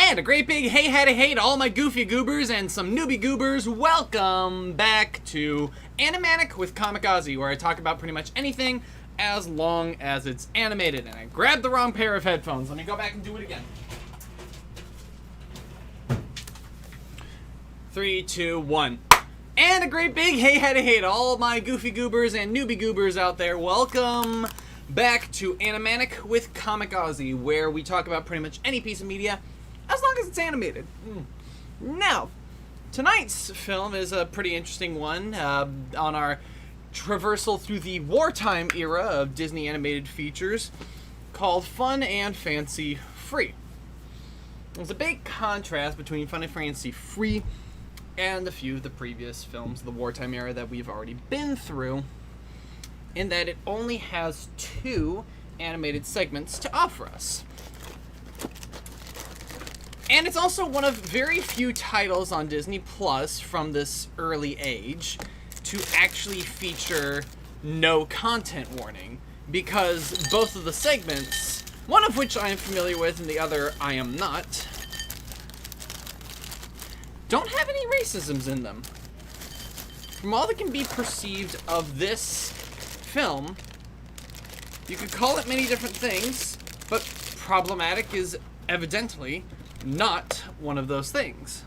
And a great big hey had a hey to all my goofy goobers and some newbie goobers. Welcome back to Animanic with Comic Auzi, where I talk about pretty much anything as long as it's animated. And I grabbed the wrong pair of headphones. Let me go back and do it again. 3, 2, 1. And a great big hey had a hey to all my goofy goobers and newbie goobers out there. Welcome back to Animanic with Comic Auzi, where we talk about pretty much any piece of media as long as it's animated. Now, tonight's film is a pretty interesting one on our traversal through the wartime era of Disney animated features, called Fun and Fancy Free. There's a big contrast between Fun and Fancy Free and a few of the previous films of the wartime era that we've already been through, in that it only has 2 animated segments to offer us. And it's also one of very few titles on Disney Plus from this early age to actually feature no content warning, because both of the segments, one of which I am familiar with and the other I am not, don't have any racisms in them. From all that can be perceived of this film, you could call it many different things, but problematic is evidently not one of those things.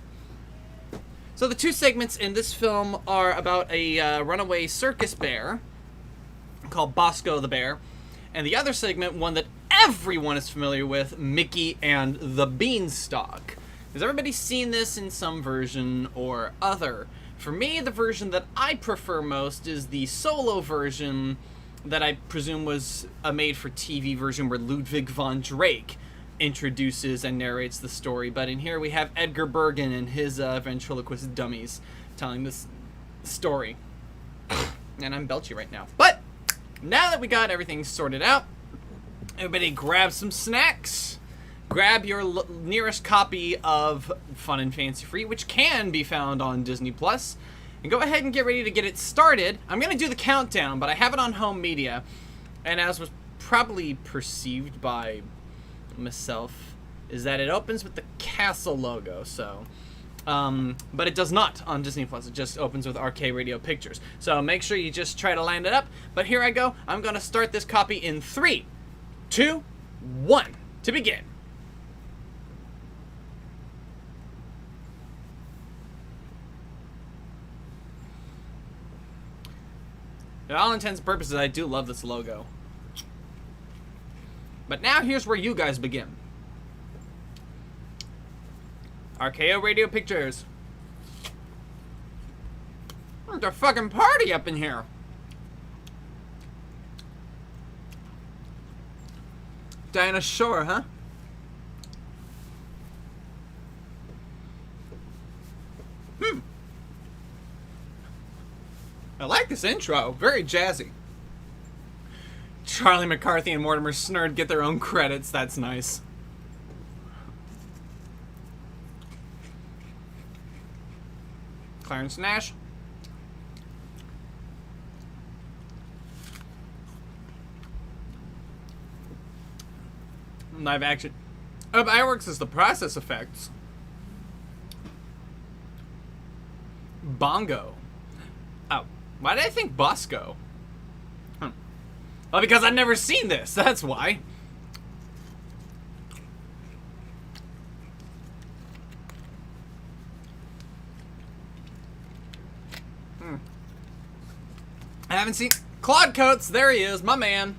So the 2 segments in this film are about a runaway circus bear called Bosco the Bear, and the other segment, one that everyone is familiar with, Mickey and the Beanstalk. Has everybody seen this in some version or other? For me, the version that I prefer most is the solo version that I presume was a made-for-TV version where Ludwig von Drake introduces and narrates the story. But in here we have Edgar Bergen and his ventriloquist dummies telling this story. And I'm belchy right now. But now that we got everything sorted out, everybody grab some snacks. Grab your nearest copy of Fun and Fancy Free, which can be found on Disney Plus, and go ahead and get ready to get it started. I'm going to do the countdown, but I have it on home media, and as was probably perceived by myself, is that it opens with the castle logo, so but it does not on Disney Plus. It just opens with RK Radio Pictures, so make sure you just try to line it up. But here I go. I'm going to start this copy in 3, 2, 1 to begin. To all intents and purposes, I do love this logo. But now here's where you guys begin. RKO Radio Pictures. There's a fucking party up in here. Dinah Shore, huh? I like this intro. Very jazzy. Charlie McCarthy and Mortimer Snerd get their own credits. That's nice. Clarence Nash. Live action. Iwerks is the process effects. Bongo. Oh. Why did I think Bosco? Well, because I've never seen this, that's why. I haven't seen Claude Coates. There he is, my man.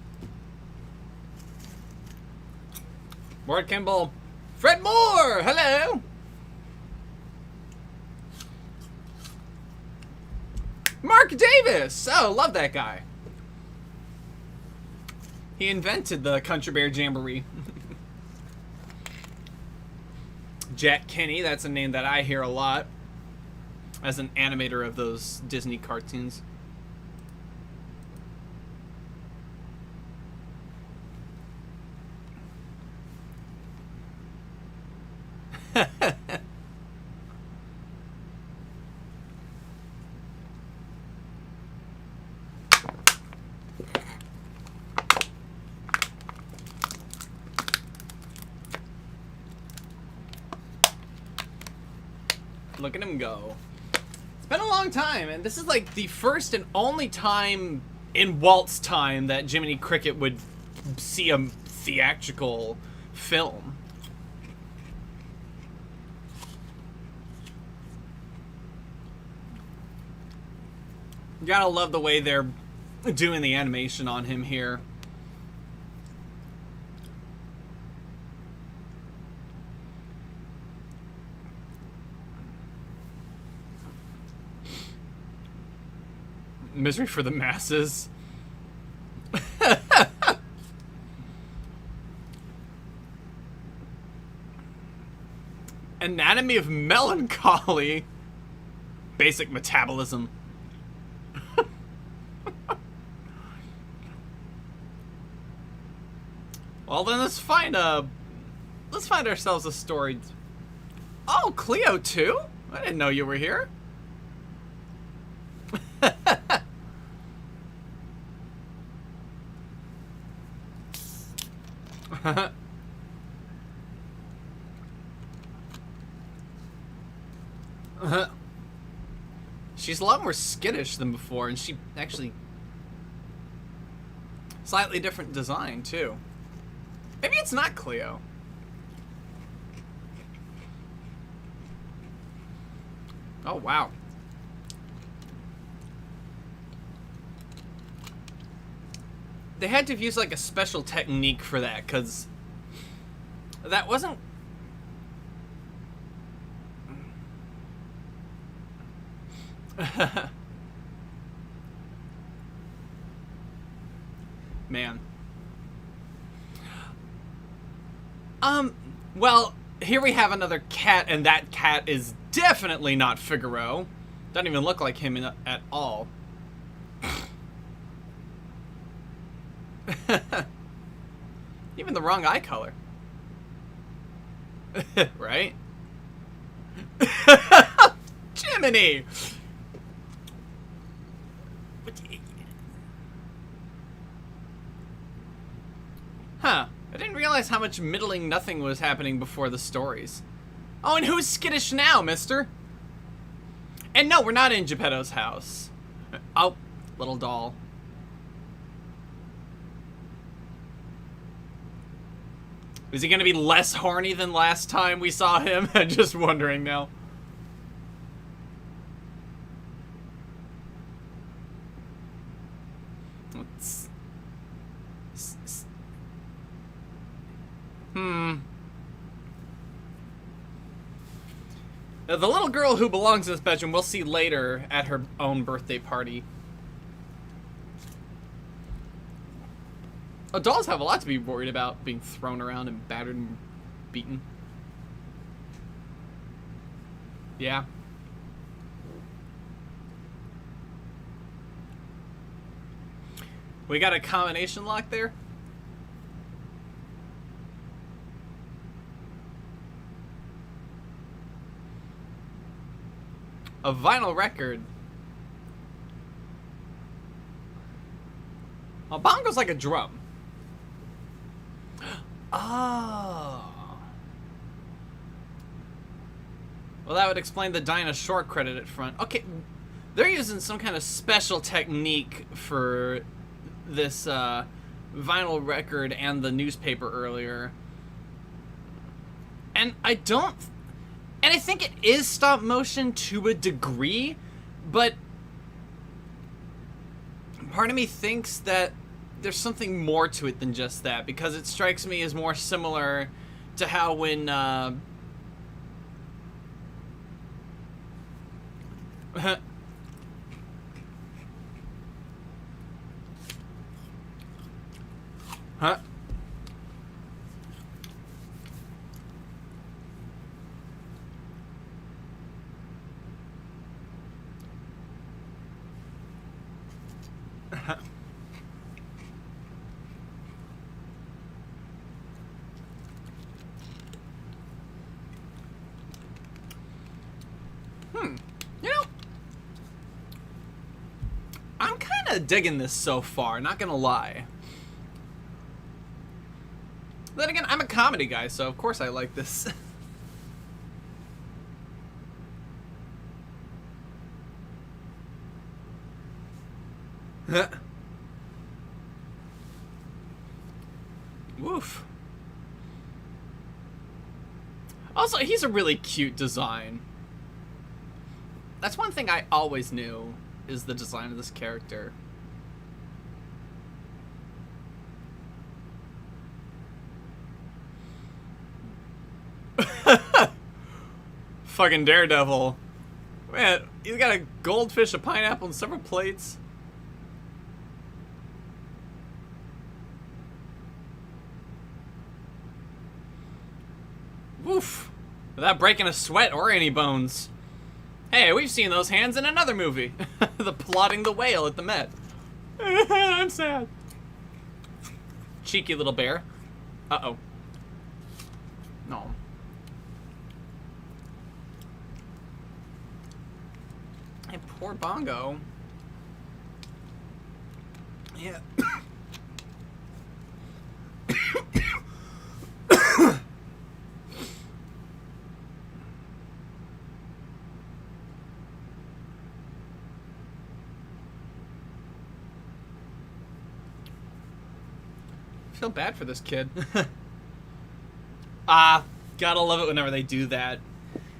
Ward Kimball. Fred Moore, hello. Mark Davis! Oh, love that guy. He invented the Country Bear Jamboree. Jack Kenny, that's a name that I hear a lot as an animator of those Disney cartoons. Look at him go. It's been a long time, and this is like the first and only time in Walt's time that Jiminy Cricket would see a theatrical film. You gotta love the way they're doing the animation on him here. Misery for the masses. Anatomy of melancholy. Basic metabolism. Well then, let's find ourselves a story. Oh, Cleo too? I didn't know you were here. She's a lot more skittish than before, and she actually slightly different design too. Maybe it's not Cleo. Oh wow. They had to have used like a special technique for that, because that wasn't... Man. Well, here we have another cat, and that cat is definitely not Figaro. Doesn't even look like him at all. Even the wrong eye color. Right? Jiminy! Huh. I didn't realize how much middling nothing was happening before the stories. Oh, and who's skittish now, mister? And no, we're not in Geppetto's house. Oh, little doll. Is he gonna be less horny than last time we saw him? I'm just wondering now. Now, the little girl who belongs in this bedroom we'll see later at her own birthday party. Oh, dolls have a lot to be worried about, being thrown around and battered and beaten. Yeah. We got a combination lock there? A vinyl record. A bongo's like a drum. Oh. Well, that would explain the Dinah Shore credit at front. Okay, they're using some kind of special technique for this vinyl record and the newspaper earlier. And I think it is stop motion to a degree, but part of me thinks that there's something more to it than just that, because it strikes me as more similar to how when huh? You know, I'm kind of digging this so far, not gonna lie. Then again, I'm a comedy guy, so of course I like this. Woof. Also, he's a really cute design. That's one thing I always knew, is the design of this character. Fucking Daredevil. Man, he's got a goldfish, a pineapple, and several plates. Woof. Without breaking a sweat or any bones. Hey, we've seen those hands in another movie. The Plotting the Whale at the Met. I'm sad. Cheeky little bear. Uh-oh. No. Hey, poor Bongo. Yeah. I feel bad for this kid. Gotta love it whenever they do that.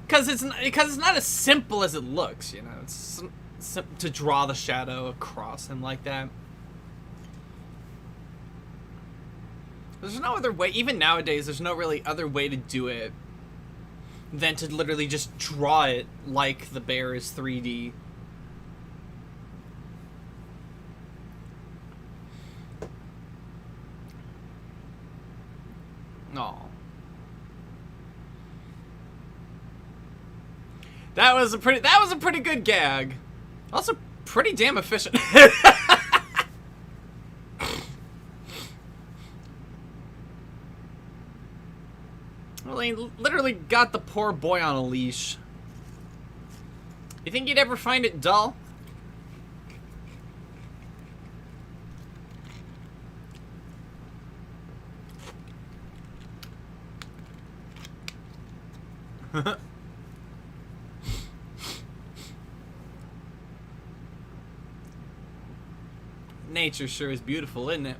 Because it's not as simple as it looks, you know. It's to draw the shadow across him like that. There's no other way, even nowadays, there's no really other way to do it than to literally just draw it like the bear is 3D. Aw. That was a pretty good gag. Also pretty damn efficient. Well, he literally got the poor boy on a leash. You think you'd ever find it dull? Nature sure is beautiful, isn't it?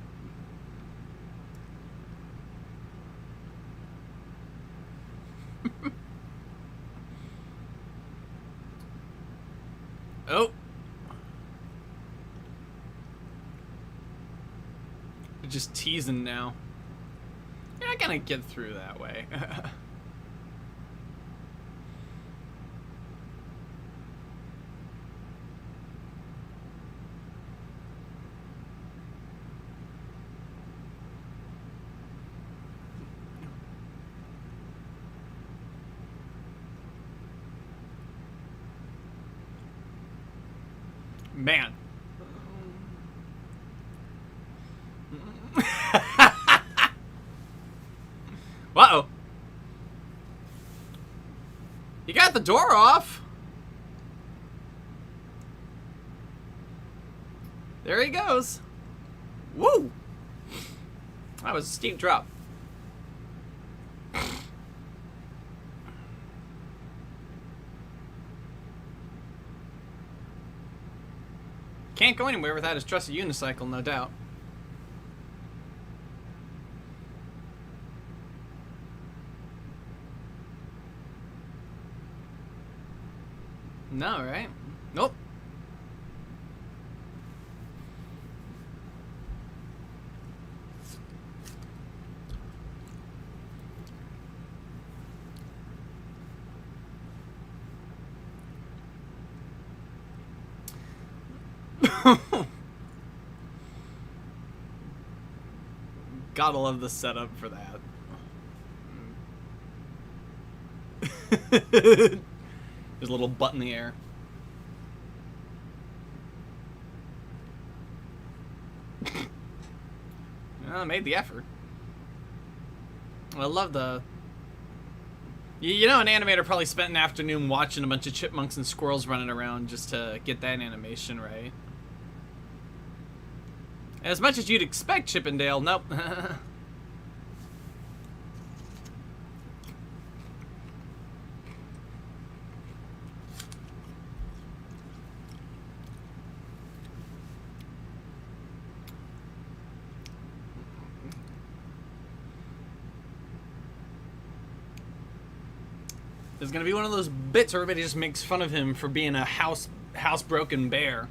Oh. They're just teasing now. You're not gonna get through that way. Man. Uh-oh. You got the door off. There he goes. Woo! That was a steep drop. Can't go anywhere without his trusty unicycle, no doubt. No, right? Nope. Gotta love the setup for that. There's a little butt in the air. I made the effort. I love the... You know, an animator probably spent an afternoon watching a bunch of chipmunks and squirrels running around just to get that animation right. As much as you'd expect, Chippendale, nope. There's gonna be one of those bits where everybody just makes fun of him for being a housebroken bear.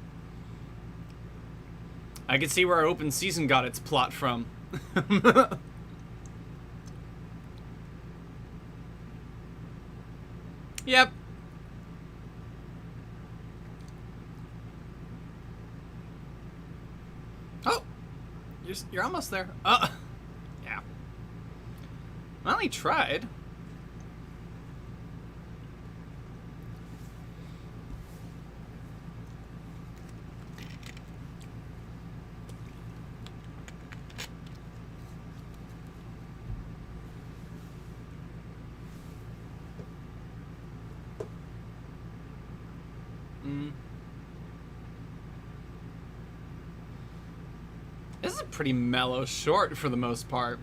I can see where our open season got its plot from. Yep. Oh, you're almost there. Yeah. Well, he tried. This is a pretty mellow short for the most part.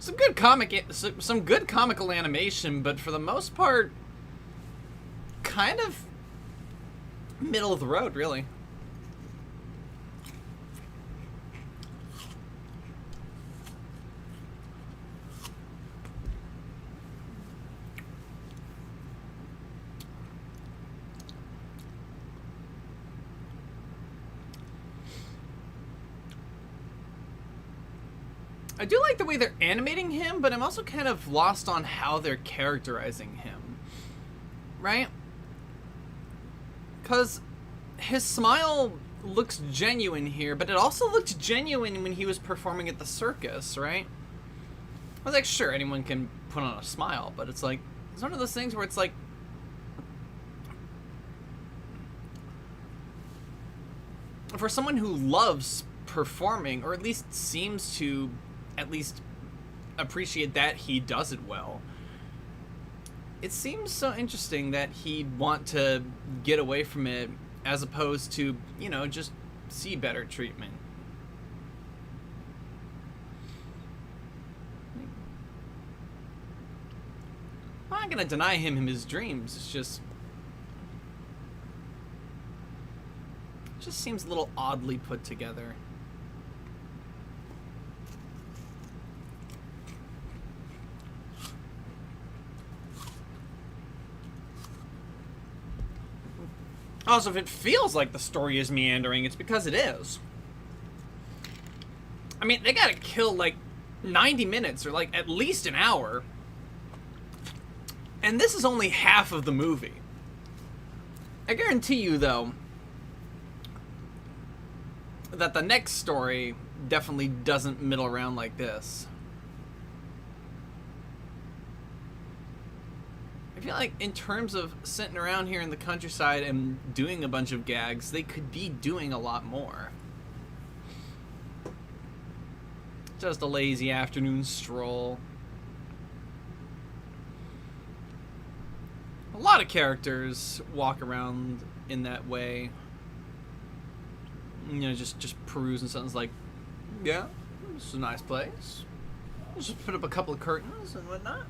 Some good comical animation, but for the most part, kind of middle of the road, really. I do like the way they're animating him, but I'm also kind of lost on how they're characterizing him. Right? Because his smile looks genuine here, but it also looked genuine when he was performing at the circus, right? I was like, sure, anyone can put on a smile, but it's like, it's one of those things where it's like, for someone who loves performing, or at least seems to at least appreciate that he does it well, it seems so interesting that he'd want to get away from it as opposed to, you know, just see better treatment. I'm not gonna deny him his dreams, it's just seems a little oddly put together. Also, if it feels like the story is meandering, it's because it is. I mean, they gotta kill like 90 minutes or like at least an hour. And this is only half of the movie. I guarantee you, though, that the next story definitely doesn't middle around like this. I feel like in terms of sitting around here in the countryside and doing a bunch of gags, they could be doing a lot more. Just a lazy afternoon stroll. A lot of characters walk around in that way. You know, just perusing something's like, yeah, this is a nice place. Let's just put up a couple of curtains and whatnot.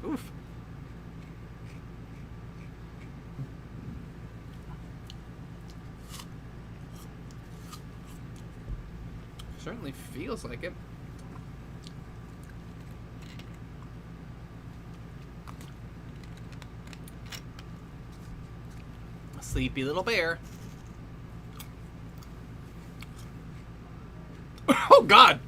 Oof. Certainly feels like it. A sleepy little bear. Oh, God!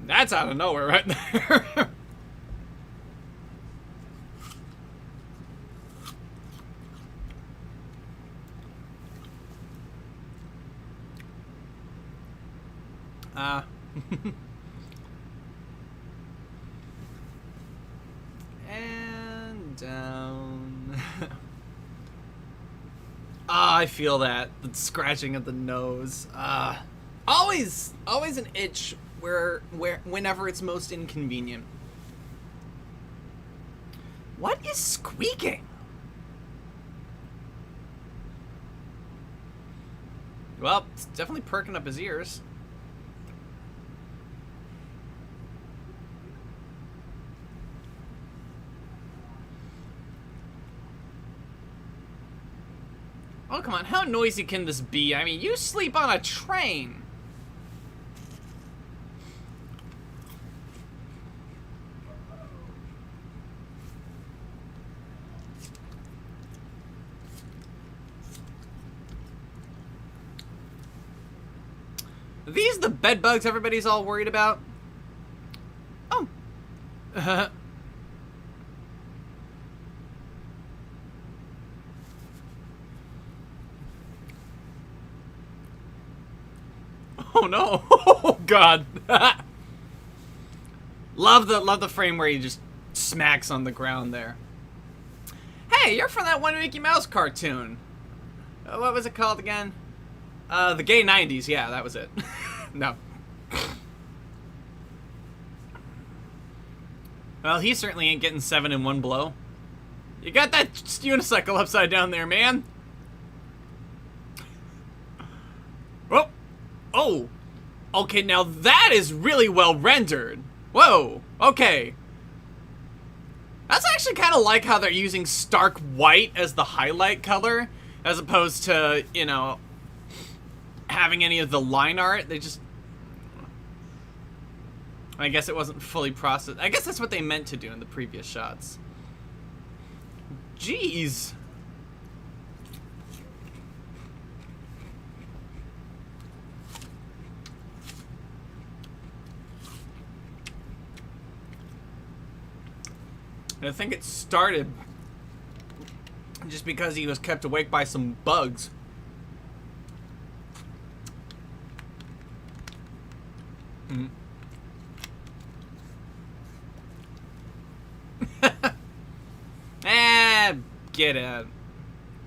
That's out of nowhere right there. And down. I feel that. The scratching of the nose. Always an itch whenever it's most inconvenient. What is squeaking? Well, it's definitely perking up his ears. Oh, come on. How noisy can this be? I mean, you sleep on a train. Are these the bed bugs everybody's all worried about? Oh. Oh no! Oh god! love the frame where he just smacks on the ground there. Hey, you're from that one Mickey Mouse cartoon. What was it called again? The Gay 90s. Yeah, that was it. No. Well, he certainly ain't getting 7 in one blow. You got that unicycle upside down there, man. Oh. Oh. Okay, now that is really well rendered. Whoa. Okay. That's actually kind of like how they're using stark white as the highlight color, as opposed to, you know, having any of the line art. They just... I guess it wasn't fully processed. I guess that's what they meant to do in the previous shots. Jeez. I think it started just because he was kept awake by some bugs. Mm. Get it.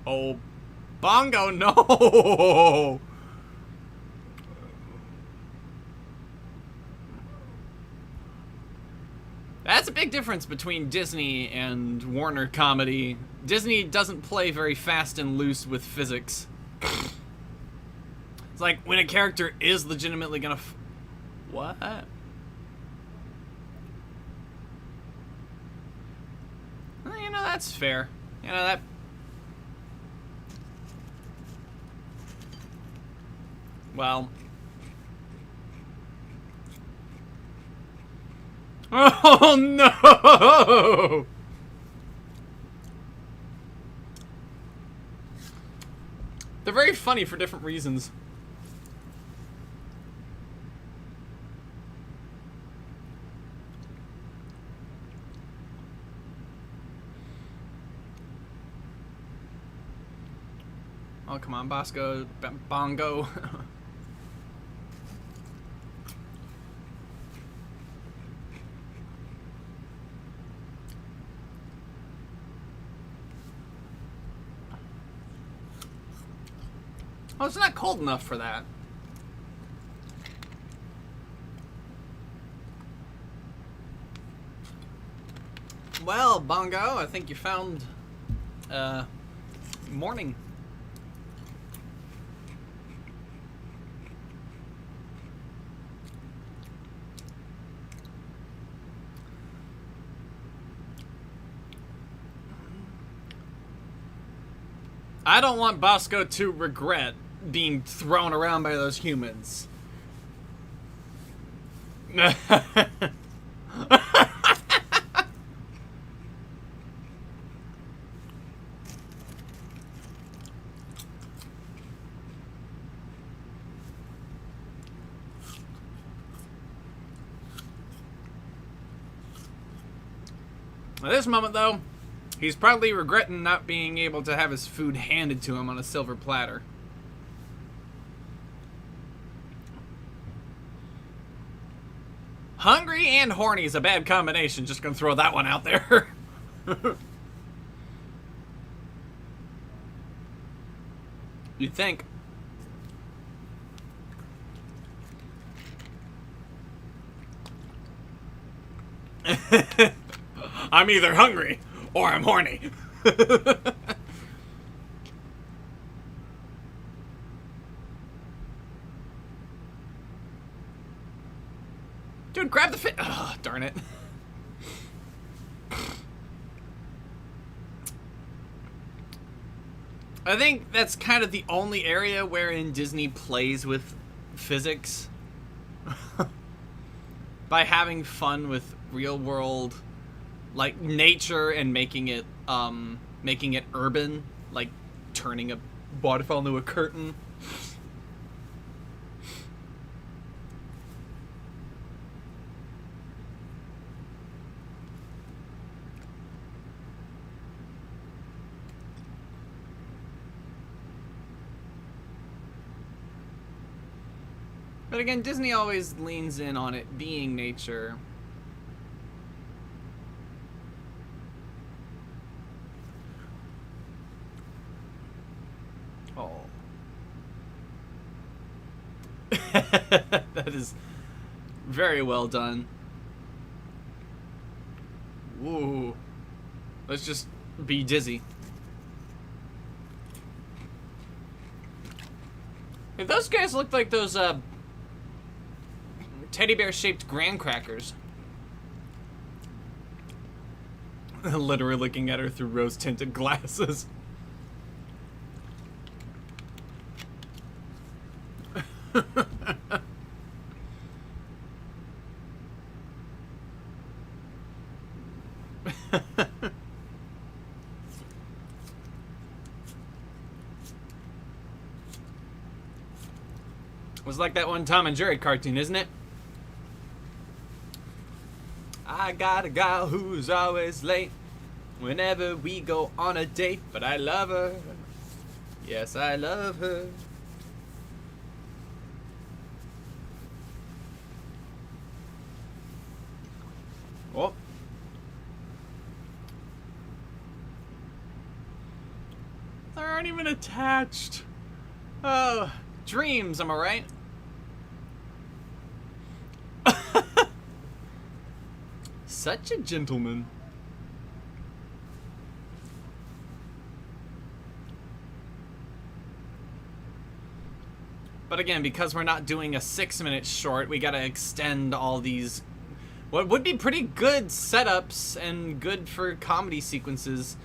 Oh, Bongo, no! That's a big difference between Disney and Warner comedy. Disney doesn't play very fast and loose with physics. It's like when a character is legitimately gonna what? Well, you know, that's fair. You know, that... Well... Oh, no! They're very funny for different reasons. Oh, come on, Bosco. Bongo. Oh, it's not cold enough for that. Well, Bongo, I think you found morning. I don't want Bosco to regret being thrown around by those humans. At this moment, though, he's probably regretting not being able to have his food handed to him on a silver platter. Hungry and horny is a bad combination. Just gonna throw that one out there. You'd think. I'm either hungry or I'm horny. Dude, grab the fish. Oh, darn it. I think that's kind of the only area wherein Disney plays with physics by having fun with real world, like, nature and making it urban, like turning a waterfall into a curtain. But again, Disney always leans in on it being nature. Oh. That is very well done. Ooh. Let's just be dizzy. Hey, those guys look like those, teddy bear shaped graham crackers. Literally looking at her through rose tinted glasses. Was like that one Tom and Jerry cartoon, isn't it? I got a gal who's always late whenever we go on a date, but I love her. Yes, I love her. Oh. They aren't even attached. Oh, dreams, am I right? Such a gentleman. But again, because we're not doing a 6-minute short, we gotta extend all these what would be pretty good setups and good for comedy sequences.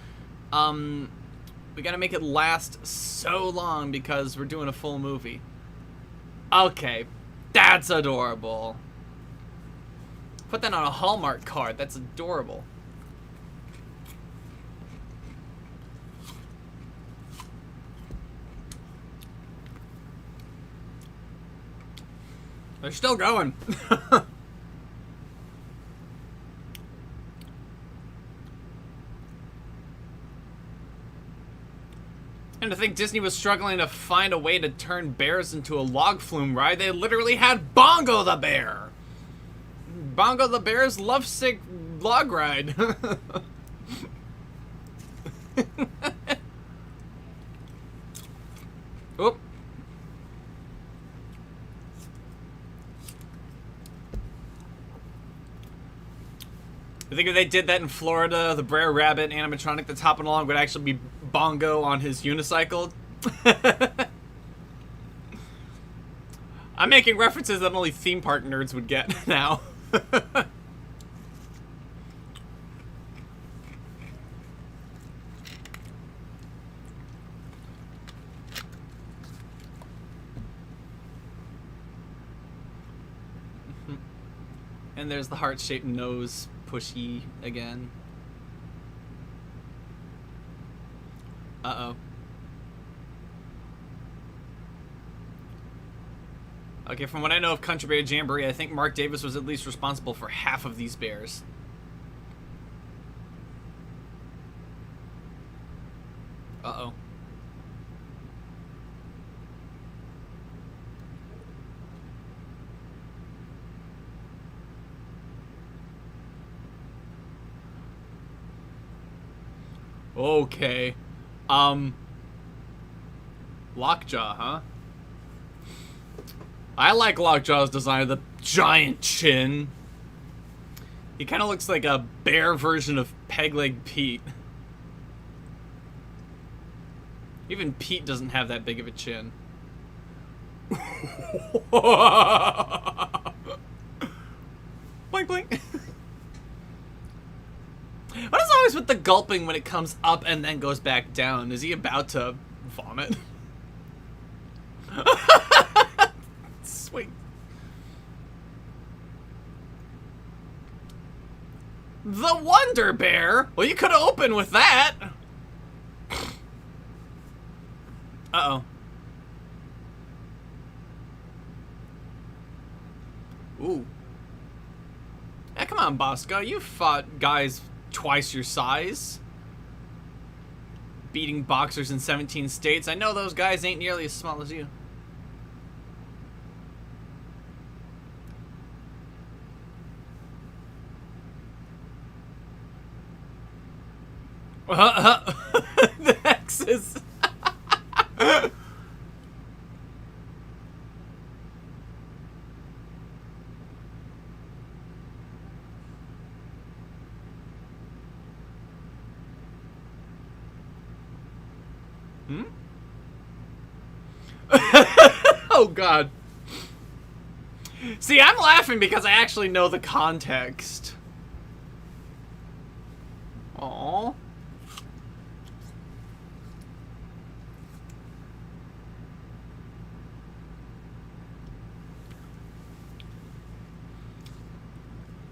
We gotta make it last so long because we're doing a full movie. Okay, that's adorable. Put that on a Hallmark card. That's adorable. They're still going. And to think Disney was struggling to find a way to turn bears into a log flume ride, they literally had Bongo the Bear. Bongo the Bear's lovesick log ride. Oop. I think if they did that in Florida, the Brer Rabbit animatronic that's hopping along would actually be Bongo on his unicycle. I'm making references that only theme park nerds would get now. And there's the heart-shaped nose pushy again. Uh-oh. Okay, from what I know of Country Bear Jamboree, I think Mark Davis was at least responsible for half of these bears. Uh-oh. Okay. Lockjaw, huh? I like Lockjaw's design of the giant chin. He kind of looks like a bear version of Peg-Leg Pete. Even Pete doesn't have that big of a chin. Blink, blink. What is always with the gulping when it comes up and then goes back down? Is he about to vomit. Sweet. The Wonder Bear? Well, you could have opened with that. Uh-oh. Ooh. Yeah, come on, Bosco. You fought guys twice your size. Beating boxers in 17 states. I know those guys ain't nearly as small as you. The X's. Hmm? Oh, God. See, I'm laughing because I actually know the context. Aww.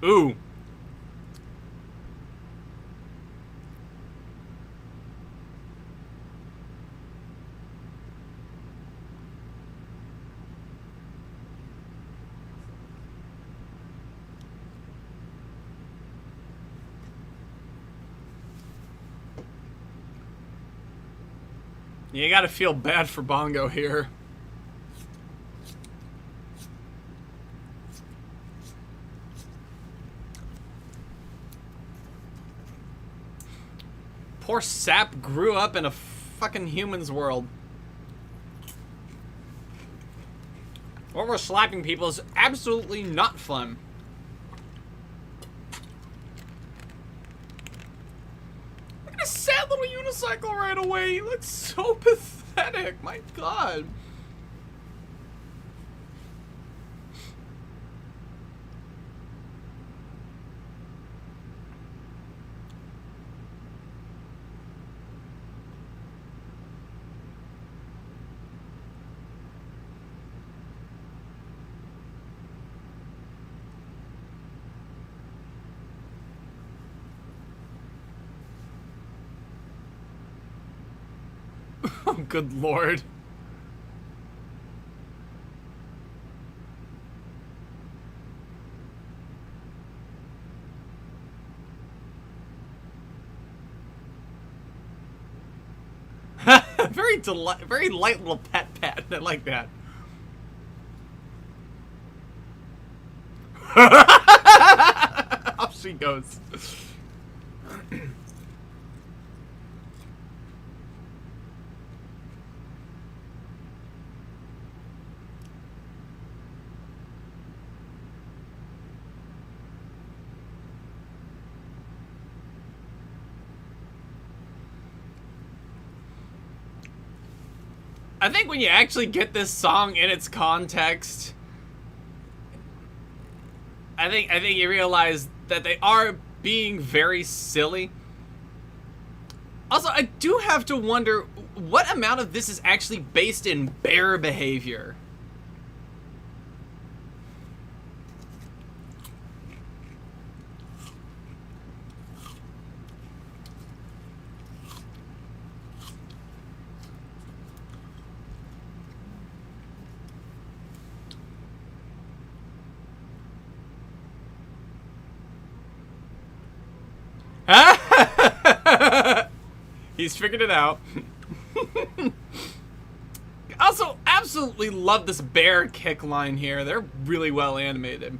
Ooh. You gotta feel bad for Bongo here. Poor sap grew up in a fucking human's world. Over slapping people is absolutely not fun. Look at a sad little unicycle right away. He looks so pathetic. My God. Oh, good Lord. Very light little pat. I like that. Off she goes. I think when you actually get this song in its context, I think you realize that they are being very silly. Also, I do have to wonder what amount of this is actually based in bear behavior. He's figured it out. Also, absolutely love this bear kick line here. They're really well animated.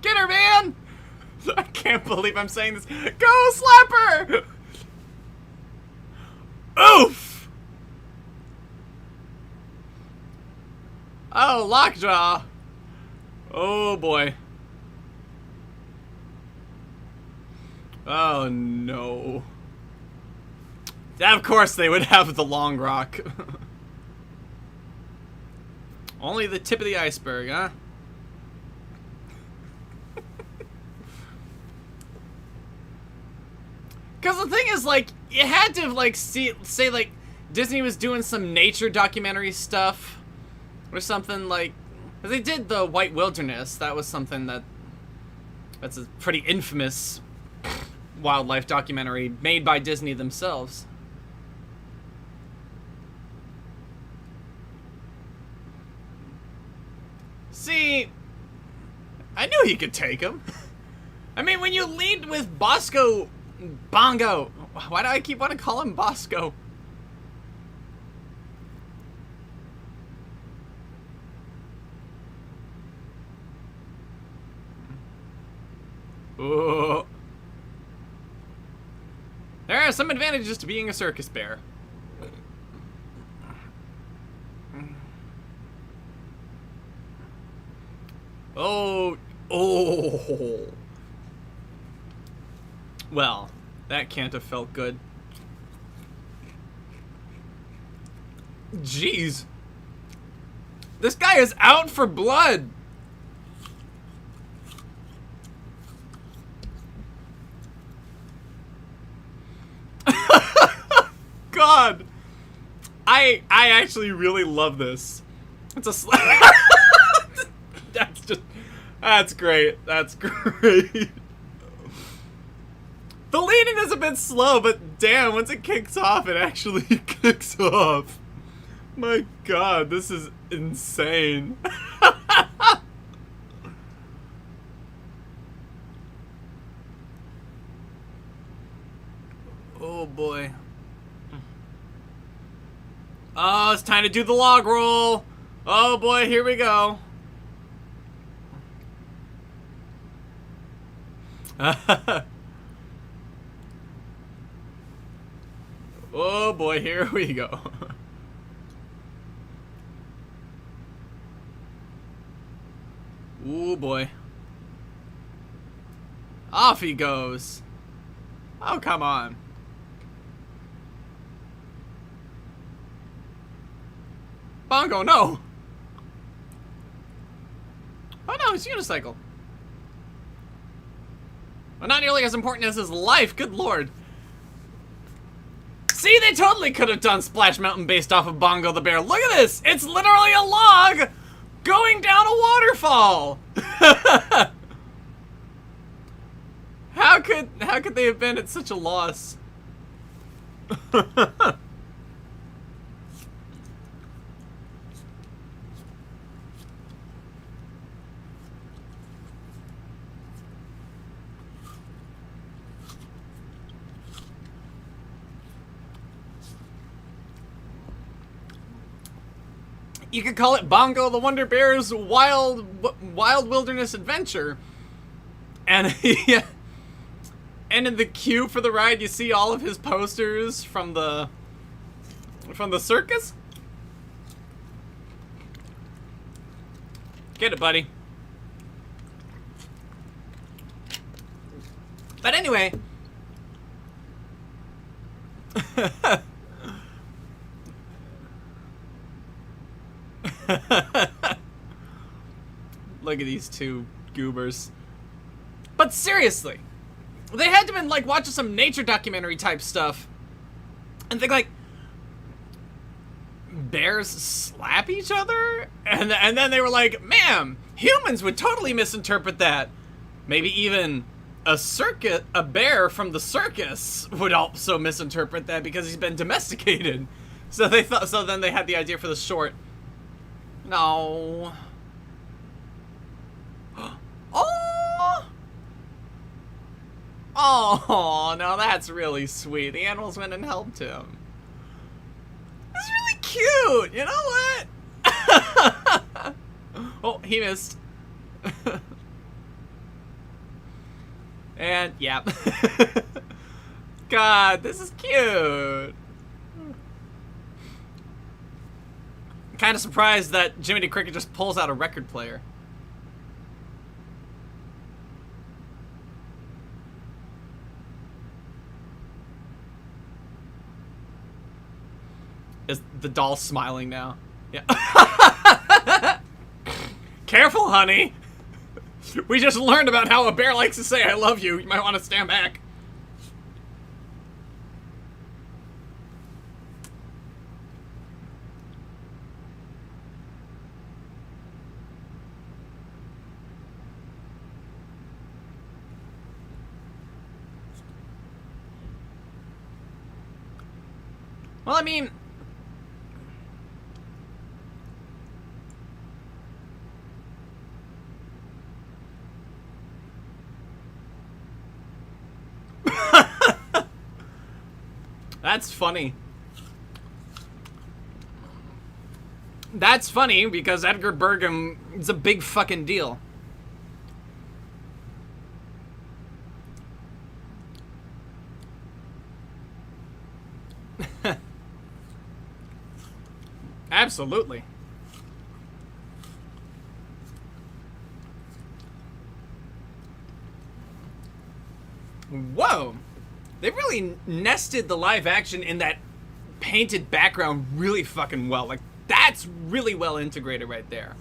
Get her, man! I can't believe I'm saying this. Go, slap her! Oof! Oh, lockjaw. Oh, boy. Oh no. Of course they would have the long rock. Only the tip of the iceberg, huh? Because the thing is, like, you had to, like, say, like, Disney was doing some nature documentary stuff or something, like, because they did the White Wilderness. That was something that's a pretty infamous wildlife documentary made by Disney themselves. See, I knew he could take him. I mean, when you lead with Bongo, why do I keep wanting to call him Bosco? Ooh. There are some advantages to being a circus bear. Oh. Well, that can't have felt good. Jeez. This guy is out for blood. God. I actually really love this. It's a that's great. That's great. The leading is a bit slow, but damn, once it kicks off, it actually kicks off. My God, this is insane. Oh boy. Oh, it's time to do the log roll. Oh boy, here we go. Oh boy, here we go. Oh boy. Off he goes. Oh, come on. Bongo, no! Oh no, it's unicycle. Well, not nearly as important as his life, good lord. See, they totally could have done Splash Mountain based off of Bongo the Bear. Look at this! It's literally a log going down a waterfall! How could they have been at such a loss? You could call it Bongo the Wonder Bear's Wild Wilderness Adventure. And and in the queue for the ride, you see all of his posters from the circus. Get it, buddy. But anyway. Look at these two goobers. But seriously, they had to have been like watching some nature documentary type stuff and think like, bears slap each other? And then they were like, ma'am, humans would totally misinterpret that. Maybe even a bear from the circus would also misinterpret that because he's been domesticated. So then they had the idea for the short. No. Oh! Oh, no, that's really sweet. The animals went and helped him. That's really cute. You know what? Oh, he missed. And, yeah. God, this is cute. Kind of surprised that Jiminy Cricket just pulls out a record player. Is the doll smiling now? Yeah. Careful, honey. We just learned about how a bear likes to say I love you. You might want to stand back. Well, I mean... That's funny. That's funny because Edgar Bergen is a big fucking deal. Absolutely. Whoa. They really nested the live action in that painted background really fucking well. Like, that's really well integrated right there.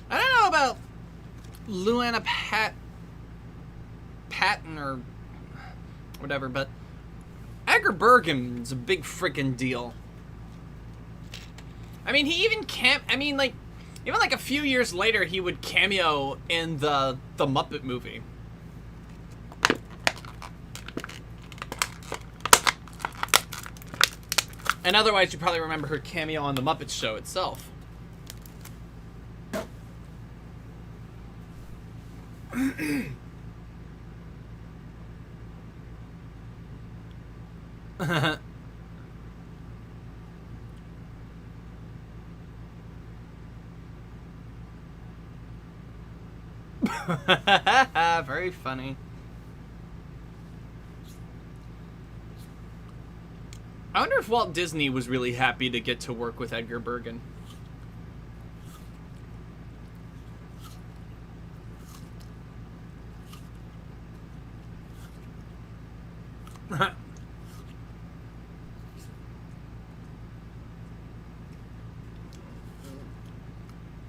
I don't know about Luana Patton or whatever, but Edgar Bergen's a big freaking deal. I mean, he even even like a few years later, he would cameo in the Muppet movie. And otherwise, you probably remember her cameo on the Muppet Show itself. Very funny. I wonder if Walt Disney was really happy to get to work with Edgar Bergen.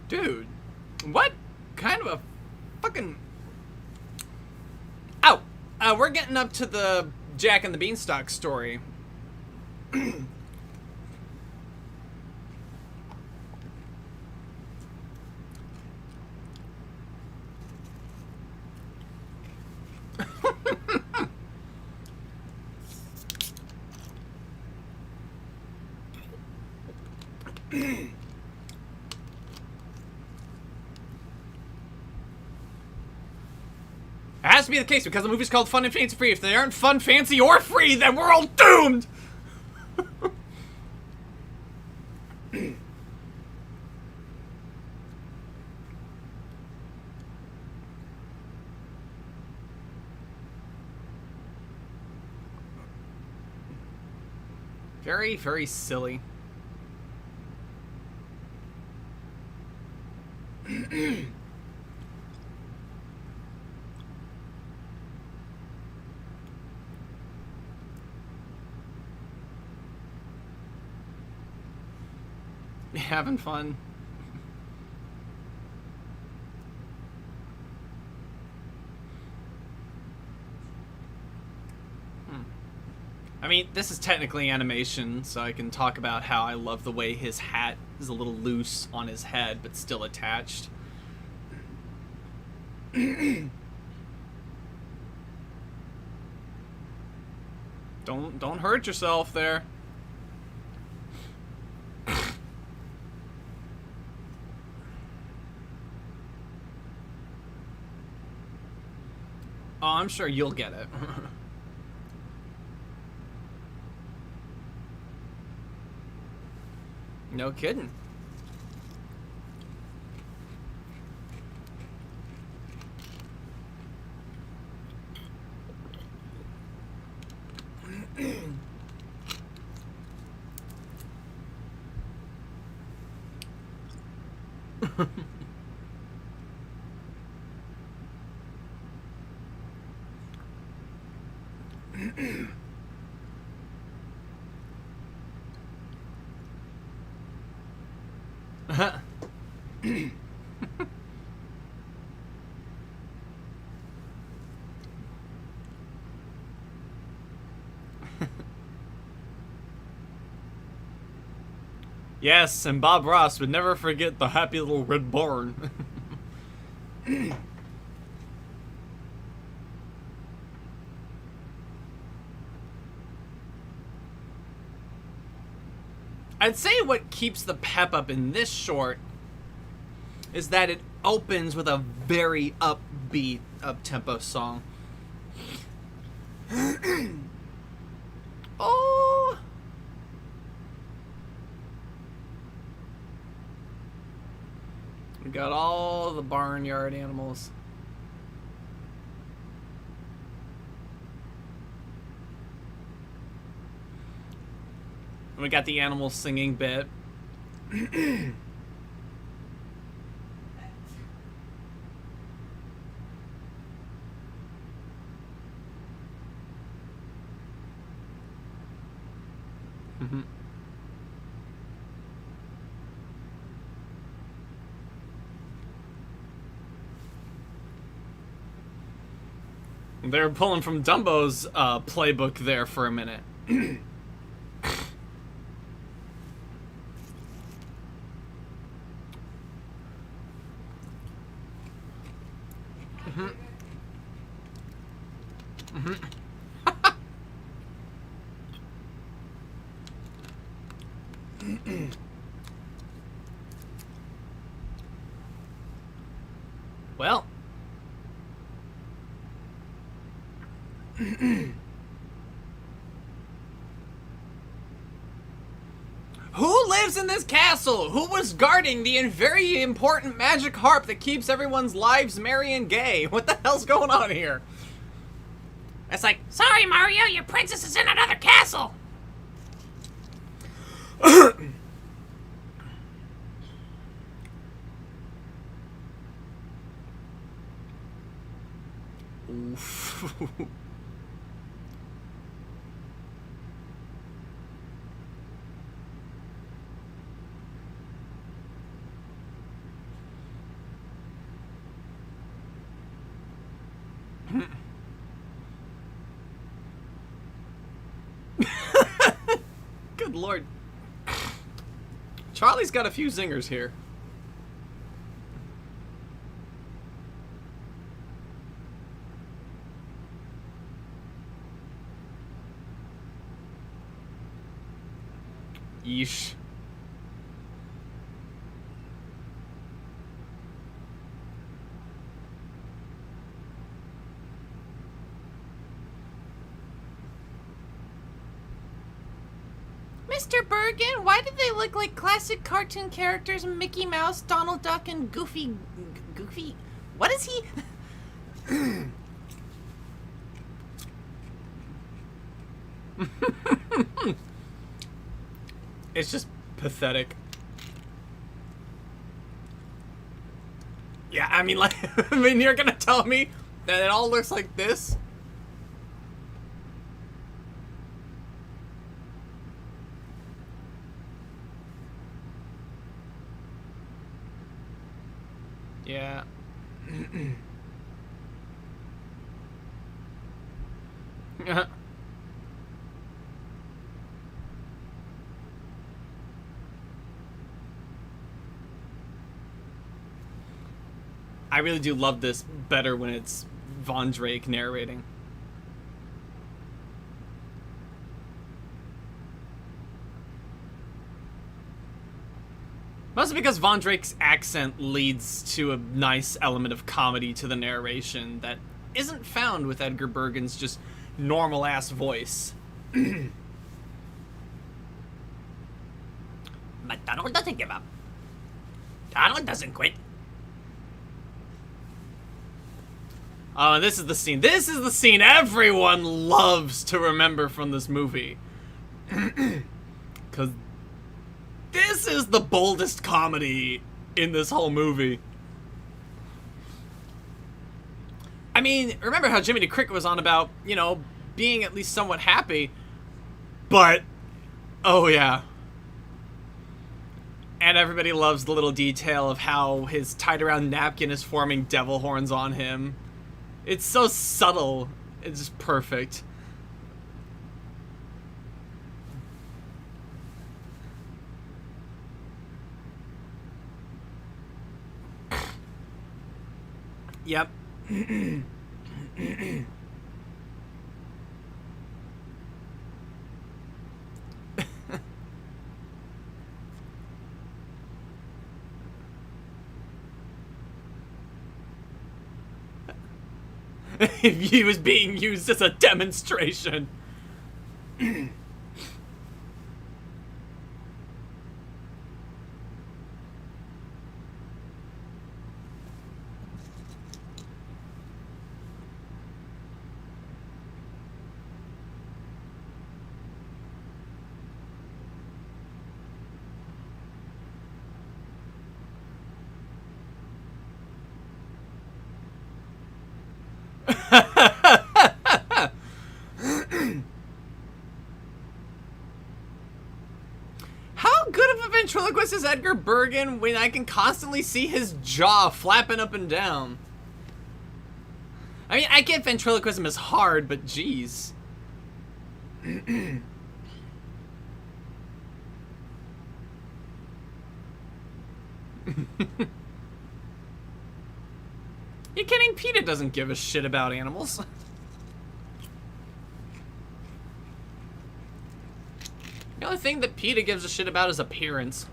Dude, what kind of a fucking... Oh, we're getting up to the Jack and the Beanstalk story. It has to be the case because the movie's called Fun and Fancy Free. If they aren't fun, fancy, or free, then we're all doomed! Very, very silly. Having fun. I mean, this is technically animation, so I can talk about how I love the way his hat is a little loose on his head, but still attached. Don't hurt yourself there. Oh, I'm sure you'll get it. No kidding. Yes, and Bob Ross would never forget the happy little red barn. I'd say what keeps the pep up in this short is that it opens with a very upbeat, up-tempo song. Oh! We got all the barnyard animals. We got the animal singing bit. They're pulling from Dumbo's playbook there for a minute. Well. Who lives in this castle? Who was guarding the very important magic harp that keeps everyone's lives merry and gay? What the hell's going on here? It's like, sorry, Mario, your princess is in another castle. Oof. Good lord. Charlie's got a few zingers here. Yeesh. Mr. Bergen, why did they look like classic cartoon characters? Mickey Mouse, Donald Duck, and Goofy... Goofy? What is he? It's just pathetic. Yeah, I mean, like, I mean, you're gonna tell me that it all looks like this? Yeah. I really do love this better when it's Von Drake narrating. Mostly because Von Drake's accent leads to a nice element of comedy to the narration that isn't found with Edgar Bergen's just normal-ass voice. But Donald doesn't give up. Donald doesn't quit. Oh, this is the scene. This is the scene everyone loves to remember from this movie. Because this is the boldest comedy in this whole movie. I mean, remember how Jiminy Cricket was on about, you know, being at least somewhat happy, but, oh yeah. And everybody loves the little detail of how his tied-around napkin is forming devil horns on him. It's so subtle. It's just perfect. Yep. If he was being used as a demonstration. How good of a ventriloquist is Edgar Bergen when I can constantly see his jaw flapping up and down? I mean, I get ventriloquism is hard, but geez. You kidding? PETA doesn't give a shit about animals. The only thing that PETA gives a shit about is appearance.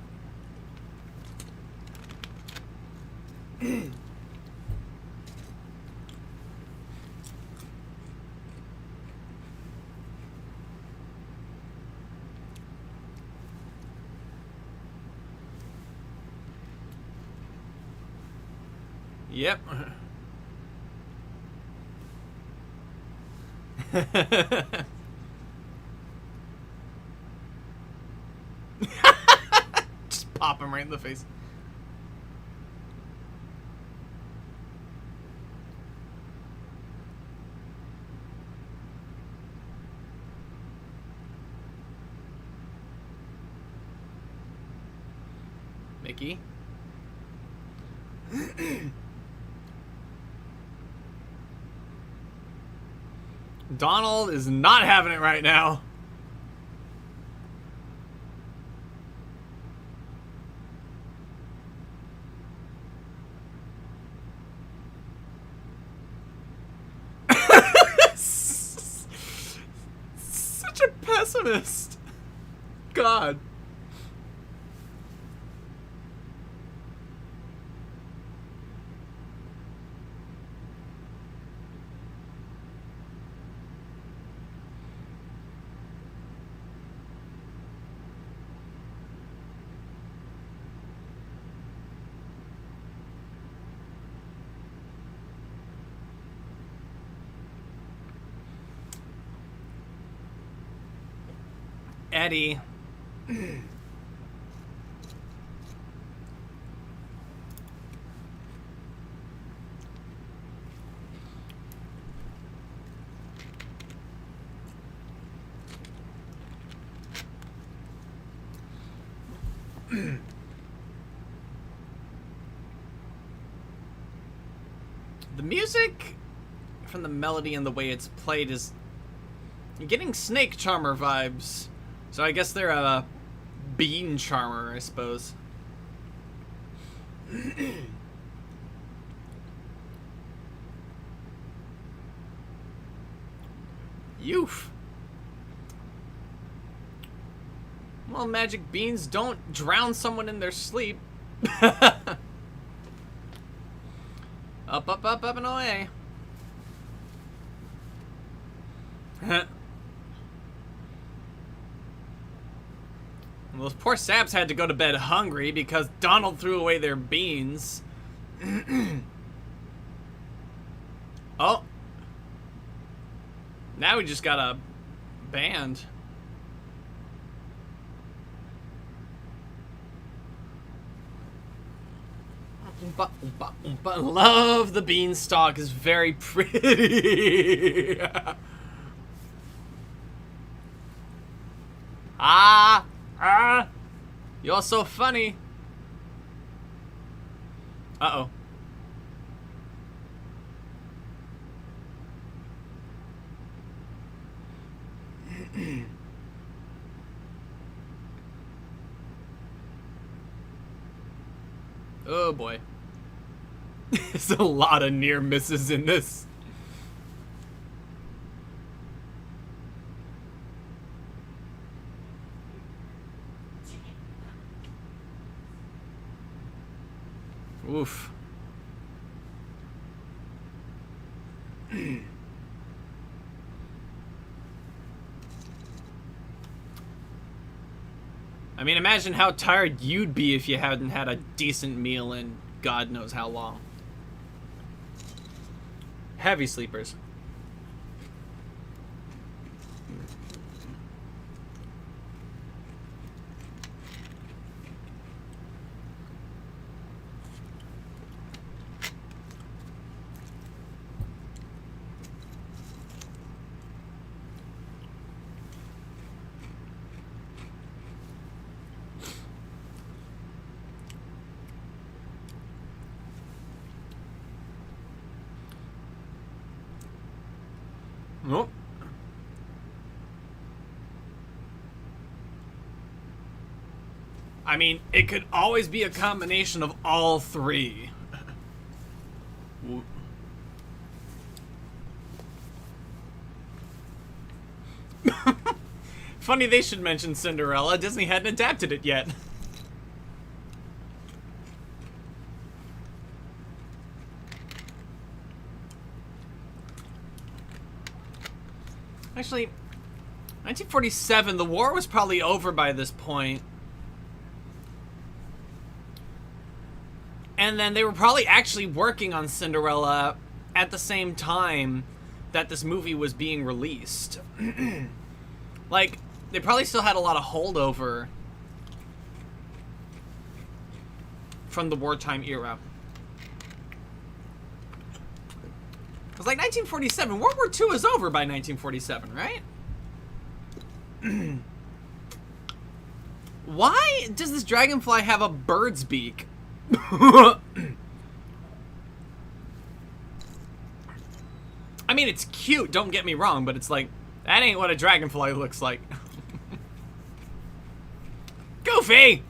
Yep. Just pop him right in the face. Mickey. Donald is not having it right now. Such a pessimist. God. Eddie. The music from the melody and the way it's played is... You're getting Snake Charmer vibes. So I guess they're a bean charmer, I suppose. Youth. Well, magic beans don't drown someone in their sleep. Up, up, up, up, and away. Well, those poor saps had to go to bed hungry because Donald threw away their beans. Oh. Now we just got a band. oompa, oompa, oompa. Love the beanstalk. Is very pretty. You're so funny. Uh-oh. Oh boy. There's a lot of near misses in this. Oof. I mean, imagine how tired you'd be if you hadn't had a decent meal in God knows how long. Heavy sleepers. Nope. I mean, it could always be a combination of all three. Funny they should mention Cinderella. Disney hadn't adapted it yet. Actually, 1947, the war was probably over by this point. And then they were probably actually working on Cinderella at the same time that this movie was being released. Like, they probably still had a lot of holdover from the wartime era. It's like 1947. World War II is over by 1947, right? Why does this dragonfly have a bird's beak? I mean, it's cute, don't get me wrong, but it's like, that ain't what a dragonfly looks like. Goofy!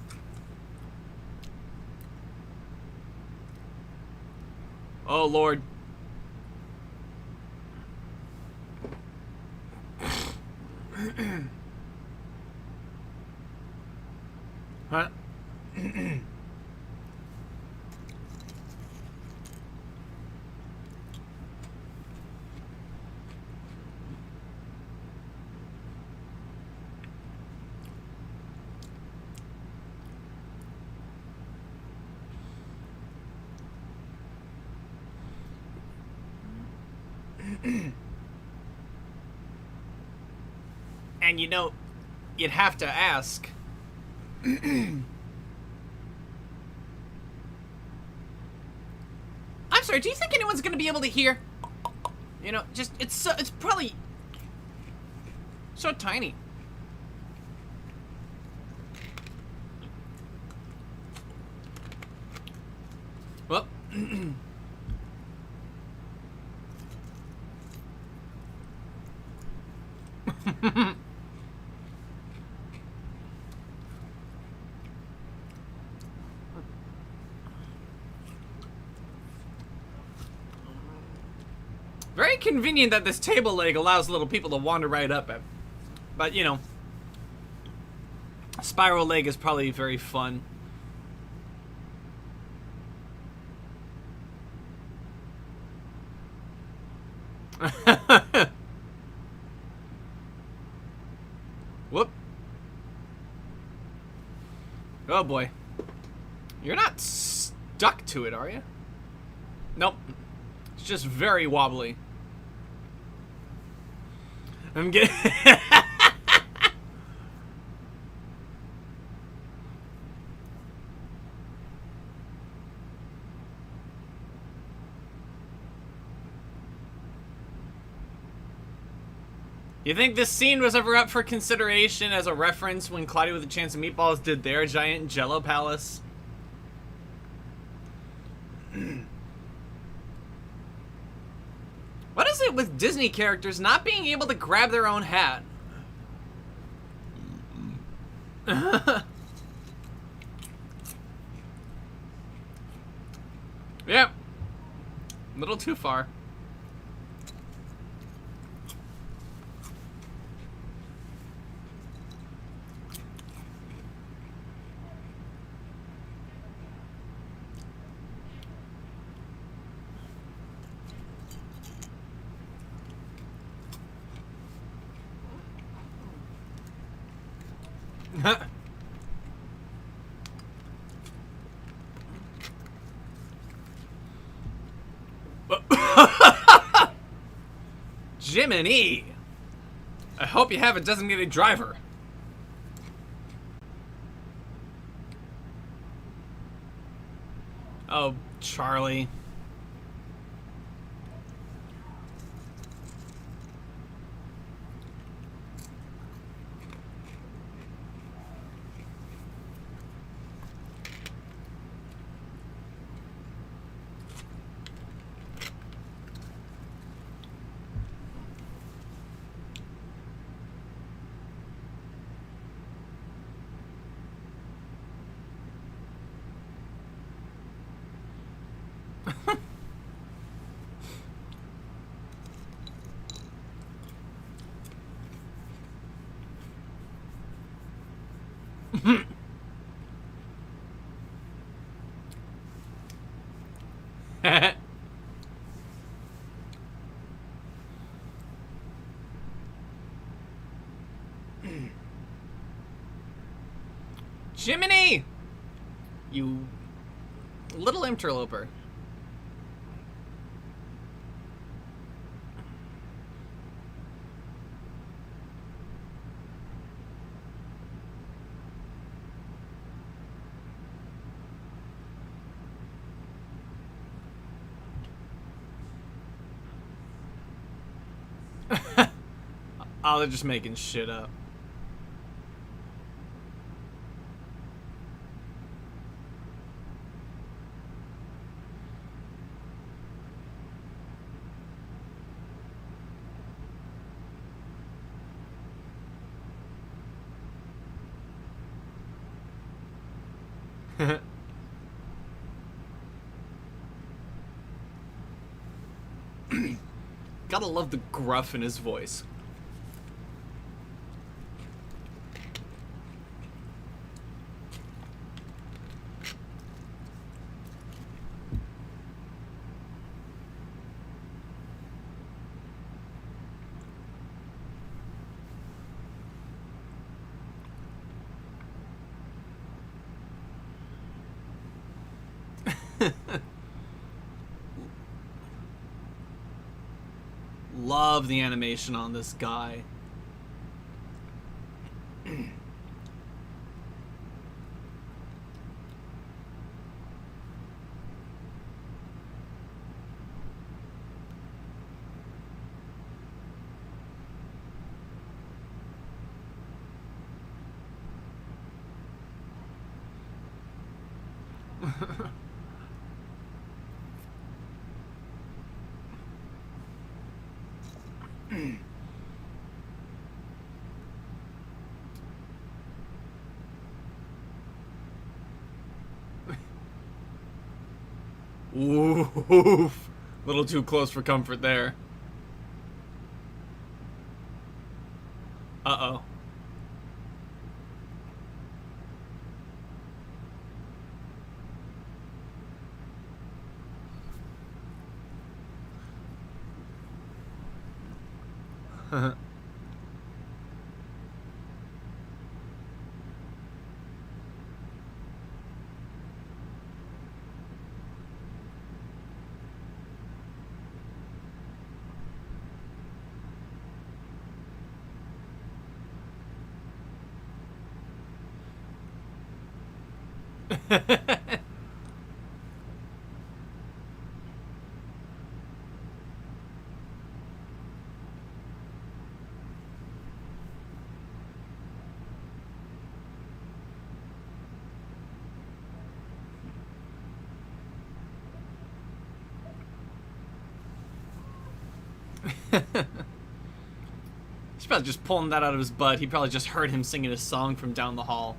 Oh, Lord. Huh? And you know, you'd have to ask. I'm sorry, do you think anyone's gonna be able to hear? You know, just, it's probably so tiny. Well. Very convenient that this table leg allows little people to wander right up it. But, you know, spiral leg is probably very fun. Whoop. Oh boy. You're not stuck to it, are you? Nope. It's just very wobbly. I'm getting... You think this scene was ever up for consideration as a reference when Cloudy with a Chance of Meatballs did their giant Jello palace? What is it with Disney characters not being able to grab their own hat? Yep. A little too far. Jiminy! I hope you have a designated driver. Oh, Charlie. Jiminy! You little interloper. Oh, they're just making shit up. Gotta love the gruff in his voice. Love the animation on this guy. Oof. Little too close for comfort there. Uh-oh. He's probably just pulling that out of his butt. He probably just heard him singing a song from down the hall.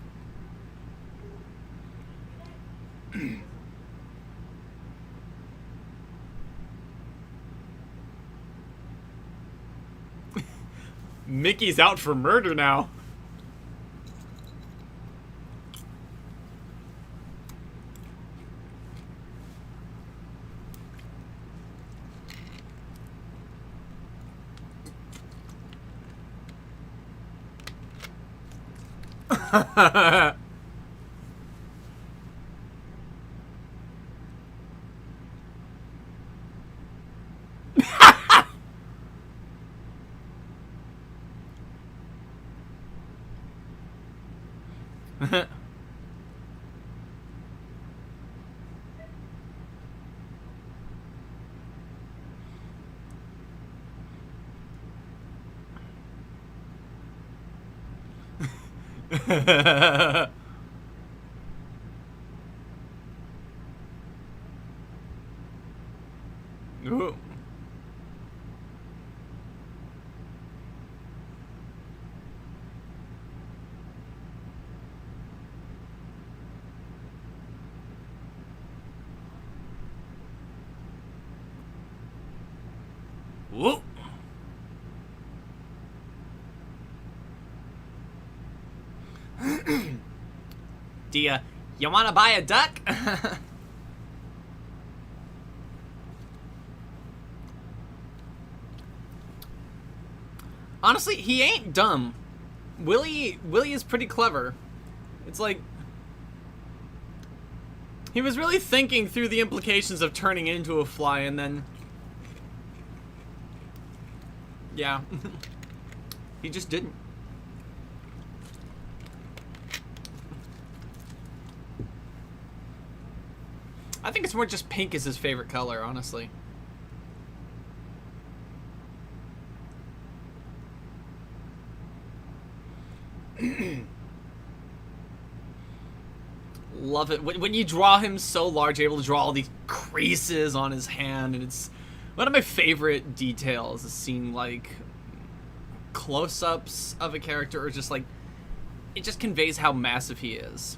Mickey's out for murder now. Ooh. Whoa. Do you want to buy a duck? Honestly, he ain't dumb. Willie is pretty clever. It's like he was really thinking through the implications of turning into a fly, and then yeah, he just didn't. I think it's more just pink is his favorite color, honestly. Love it. When you draw him so large, you're able to draw all these creases on his hand, and it's one of my favorite details is seeing like close-ups of a character, or just like it just conveys how massive he is.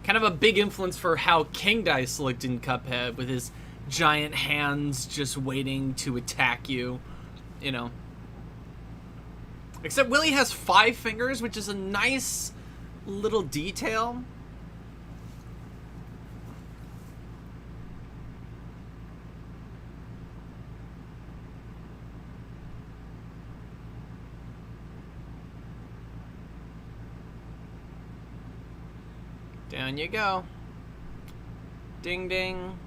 Kind of a big influence for how King Dice looked in Cuphead, with his giant hands just waiting to attack you, you know. Except Willie has 5 fingers, which is a nice little detail. Down you go. Ding ding.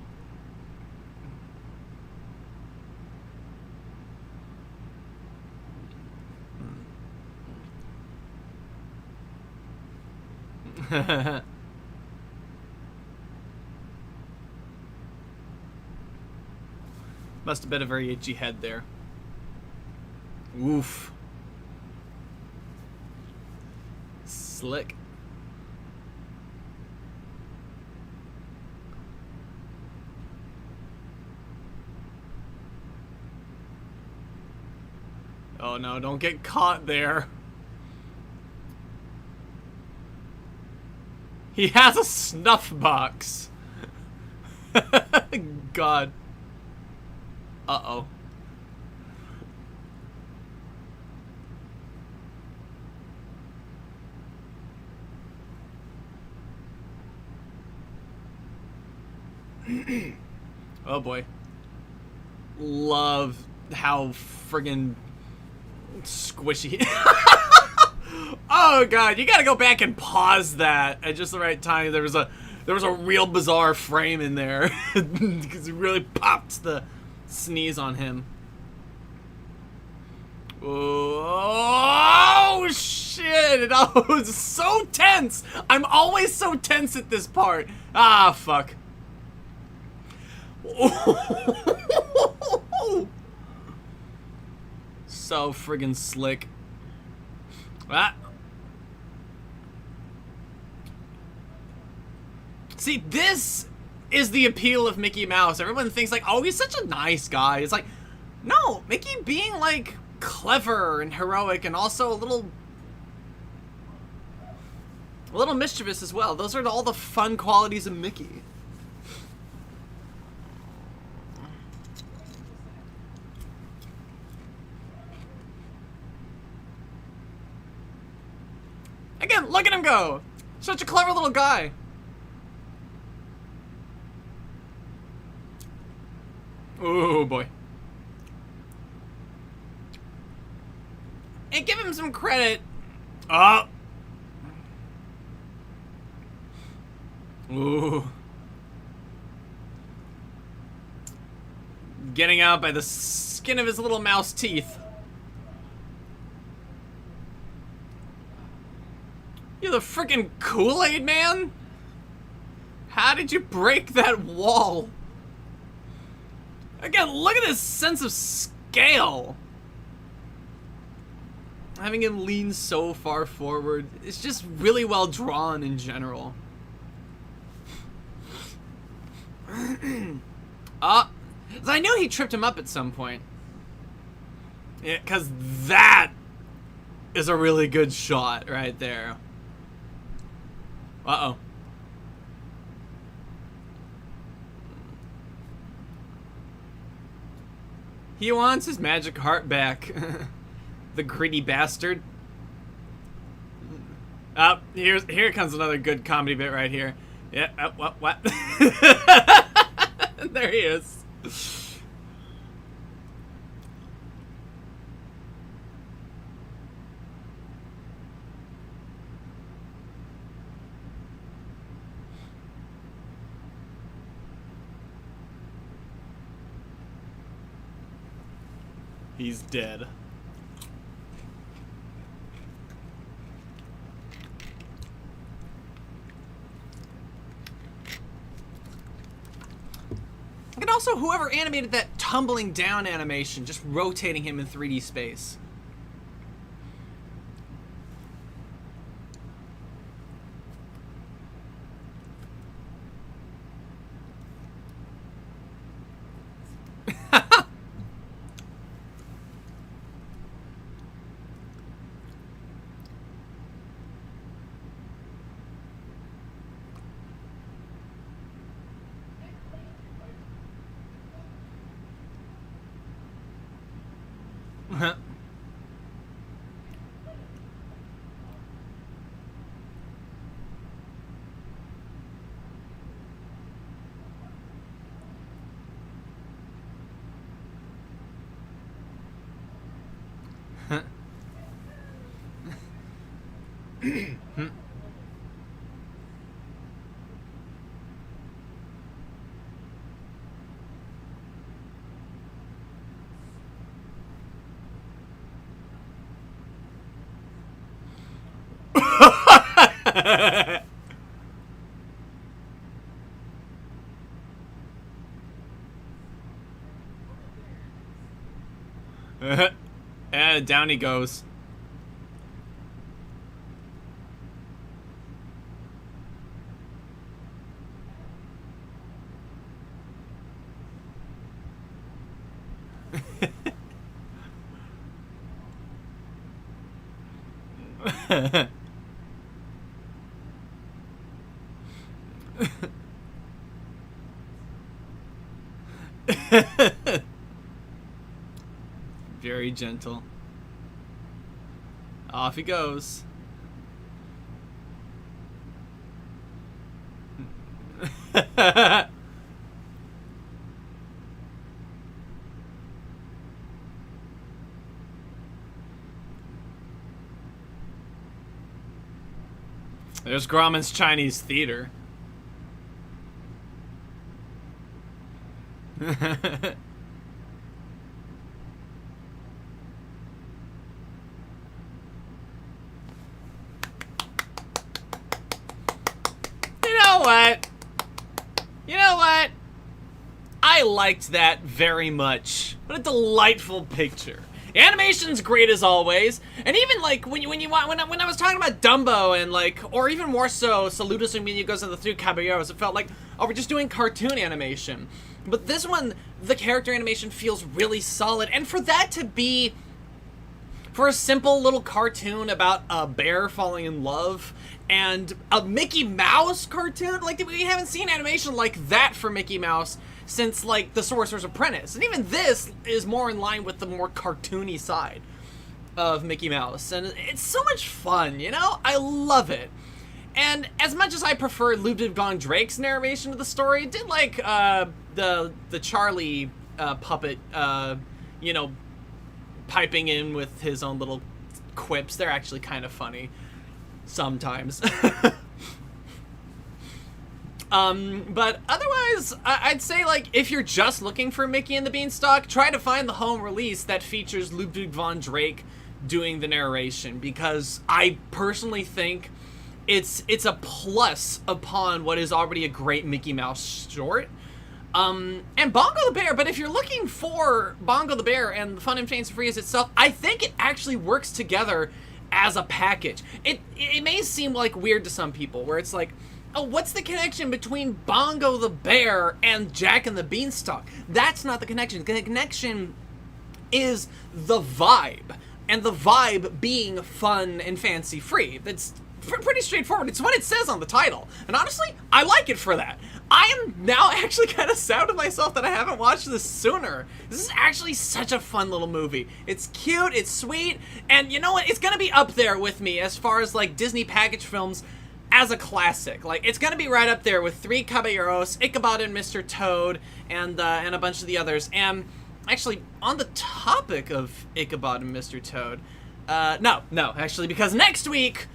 Must have been a very itchy head there. Oof. Slick. Oh no, don't get caught there. He has a snuff box. God. Uh-oh. Oh boy. Love how friggin' squishy. Oh god, you gotta go back and pause that at just the right time. There was a real bizarre frame in there because it really popped the sneeze on him. Oh shit! Oh, it's so tense. I'm always so tense at this part. Ah, fuck. So friggin' slick. Ah. See, this is the appeal of Mickey Mouse. Everyone thinks like, oh, he's such a nice guy. It's like, No, Mickey being, like, clever and heroic and also a little mischievous as well. Those are all the fun qualities of Mickey. Again, look at him go! Such a clever little guy. Oh boy. And give him some credit. Oh. Ooh. Getting out by the skin of his little mouse teeth. You're the freaking Kool-Aid man? How did you break that wall? Again, look at his sense of scale. Having him lean so far forward, it's just really well drawn in general. I knew he tripped him up at some point. Yeah, because that is a really good shot right there. Uh-oh. He wants his magic heart back. The greedy bastard. Here comes another good comedy bit right here. Yeah, what? There he is. He's dead. And also, whoever animated that tumbling down animation, just rotating him in 3D space. Down he goes. Very gentle. Off he goes. There's Grauman's Chinese theater. You know what? I liked that very much. What a delightful picture. The animation's great as always, and even like when I was talking about Dumbo and like, or even more so, Saludos Amigos and the Three Caballeros, it felt like, oh, we're just doing cartoon animation. But this one the character animation feels really solid. And for that to be, for a simple little cartoon about a bear falling in love and a Mickey Mouse cartoon, like, we haven't seen animation like that for Mickey Mouse since, like, The Sorcerer's Apprentice. And even this is more in line with the more cartoony side of Mickey Mouse. And it's so much fun, you know? I love it. And as much as I prefer Ludwig von Drake's narration of the story, I did like the Charlie puppet, you know, piping in with his own little quips. They're actually kind of funny sometimes. But otherwise, I'd say, like, if you're just looking for Mickey and the Beanstalk, try to find the home release that features Ludwig von Drake doing the narration, because I personally think it's a plus upon what is already a great Mickey Mouse short. And Bongo the Bear, but if you're looking for Bongo the Bear and the Fun and Fancy Free as itself, I think it actually works together as a package. It may seem like weird to some people, where it's like, oh, what's the connection between Bongo the Bear and Jack and the Beanstalk? That's not the connection. The connection is the vibe, and the vibe being fun and fancy free. That's pretty straightforward. It's what it says on the title, and honestly, I like it for that. I am now actually kind of sad to myself that I haven't watched this sooner. This is actually such a fun little movie. It's cute, it's sweet, and you know what? It's gonna be up there with me as far as, like, Disney package films as a classic. Like, it's gonna be right up there with Three Caballeros, Ichabod and Mr. Toad, and a bunch of the others. And actually, on the topic of Ichabod and Mr. Toad, no, actually, because next week,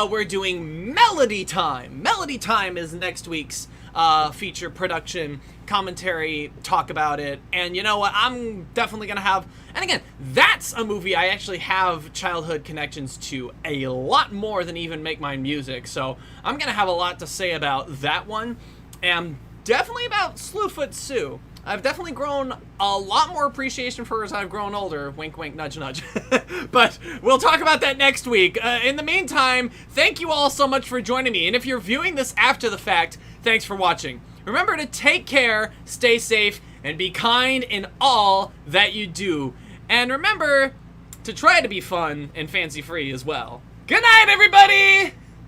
we're doing Melody Time. Melody Time is next week's feature production, commentary, talk about it. And you know what? I'm definitely gonna have, and again, that's a movie I actually have childhood connections to a lot more than even Make Mine Music. So I'm gonna have a lot to say about that one, and definitely about Slewfoot Sue. I've definitely grown a lot more appreciation for her as I've grown older. Wink, wink, nudge, nudge. But we'll talk about that next week. In the meantime, thank you all so much for joining me. And if you're viewing this after the fact, thanks for watching. Remember to take care, stay safe, and be kind in all that you do. And remember to try to be fun and fancy free as well. Good night, everybody!